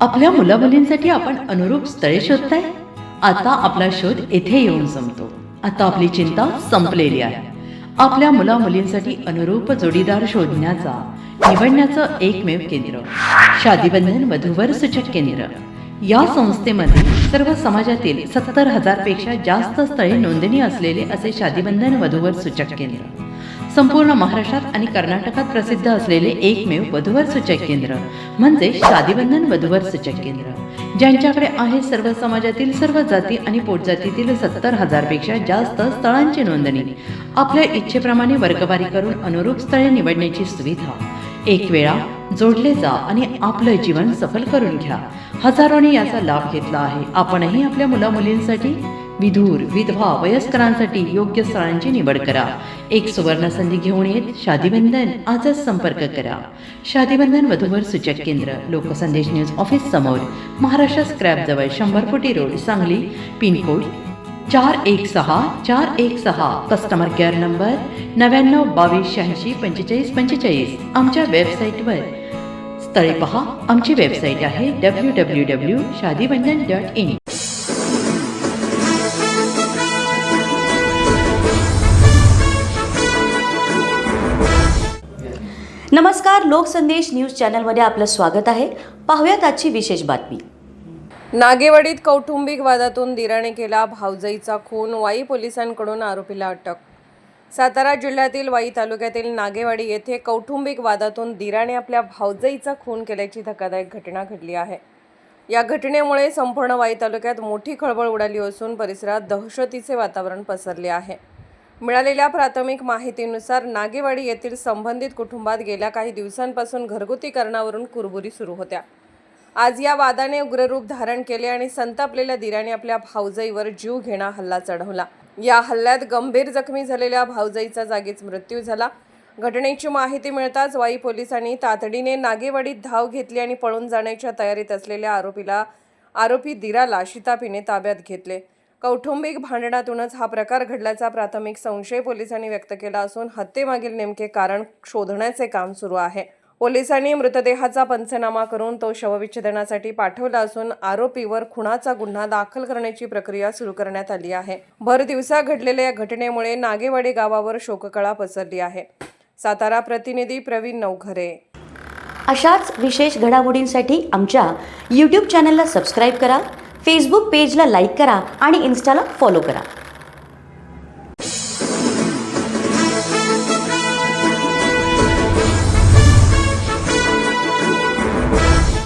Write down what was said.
आपल्या मुलामुलींसाठी आपण अनुरूप स्थळे शोधताय? आता आपला शोध येथे येऊन संपतो. आता आपली चिंता संपलेली आहे. आपल्या मुलामुलींसाठी अनुरूप जोडीदार शोधण्याचा निवडण्याचं एकमेव केंद्र शादीबंधन वधूवर सूचक केंद्र. या संस्थेमध्ये सर्व समाजातील 70,000 पेक्षा जास्त स्थळे नोंदणी असलेले असे शादीबंधन वधूवर सूचक केंद्र. संपूर्ण महाराष्ट्रात आणि कर्नाटकात प्रसिद्ध असलेले एकमेव वधूवर सूचक केंद्र म्हणजे शादीबंधन वधूवर सूचक केंद्र, ज्यांच्याकडे आहे सर्व समाजातील सर्व जाती आणि पोटजातीतील 70,000 पेक्षा जास्त स्थळांची नोंदणी. आपल्या इच्छेप्रमाणे वर्गवारी करून अनुरूप स्थळे निवडण्याची सुविधा. एक वेळा जोडले जा आणि आपलं जीवन सफल करून घ्या. हजारोंनी याचा लाभ घेतला आहे. आपणही आपल्या मुलामुलींसाठी, विधूर, विधवा, वयस्करांसाठी योग्य स्थळांची निवड करा. एक सुवर्ण संधी घेऊन येत शादीबंधन. आजच संपर्क करा. शादीबंधन वधूवर सूचक केंद्र, लोकसंदेश न्यूज ऑफिस समोर, महाराष्ट्र स्क्रॅप जवळ, 100 फुटी road, Sangli. Pincode 416416. Customer care number 9922864545. आमच्या वेबसाईटवर स्थळे पहा. आमची वेबसाईट आहे www.shadibandhan.in. नमस्कार, लोकसंदेश न्यूज चॅनलमध्ये आपलं स्वागत आहे. पाहूयात आजची विशेष बातमी. नागेवाडीत कौटुंबिक वादातून दिराने केला भावजईचा खून. वाई पोलिसांकडून आरोपीला अटक. सातारा जिल्ह्यातील वाई तालुक्यातील नागेवाडी येथे कौटुंबिक वादातून दिराने आपल्या भावजईचा खून केल्याची धक्कादायक घटना घडली आहे. या घटनेमुळे संपूर्ण वाई तालुक्यात मोठी खळबळ उडाली असून परिसरात दहशतीचे वातावरण पसरले आहे. मिळालेल्या प्राथमिक माहितीनुसार नागेवाडी येथील संबंधित कुटुंबात गेल्या काही दिवसांपासून घरगुती कारणावरून कुरबुरी सुरू होत्या. आज या वादाने उग्ररूप धारण केले आणि संतापलेल्या दिराने आपल्या भावजईवर जीव घेणा हल्ला चढवला. या हल्ल्यात गंभीर जखमी झालेल्या भावजईचा जागीच मृत्यू झाला. घटनेची माहिती मिळताच वाई पोलिसांनी तातडीने नागेवाडीत धाव घेतली आणि पळून जाण्याच्या तयारीत असलेल्या आरोपी दिराला शिताफीने ताब्यात घेतले. कौटुंबिक भांडणातूनच हा प्रकार घडल्याचा प्राथमिक संशय पोलिसांनी व्यक्त केला असून हत्येमागील नेमके कारण शोधण्याचे काम सुरू आहे. पोलिसांनी मृतदेहाचा पंचनामा करून तो शवविच्छेदनासाठी पाठवला असून आरोपीवर खुनाचा गुन्हा दाखल करण्याची प्रक्रिया सुरू करण्यात आली आहे. भर दिवसा घडलेल्या या घटनेमुळे नागेवाडी गावावर शोककळा पसरली आहे. सातारा प्रतिनिधी प्रवीण नवघरे. अशाच विशेष घडामोडींसाठी आमच्या YouTube चॅनलला सबस्क्राईब करा, फेसबुक पेजला लाईक करा आणि इन्स्टाला फॉलो करा.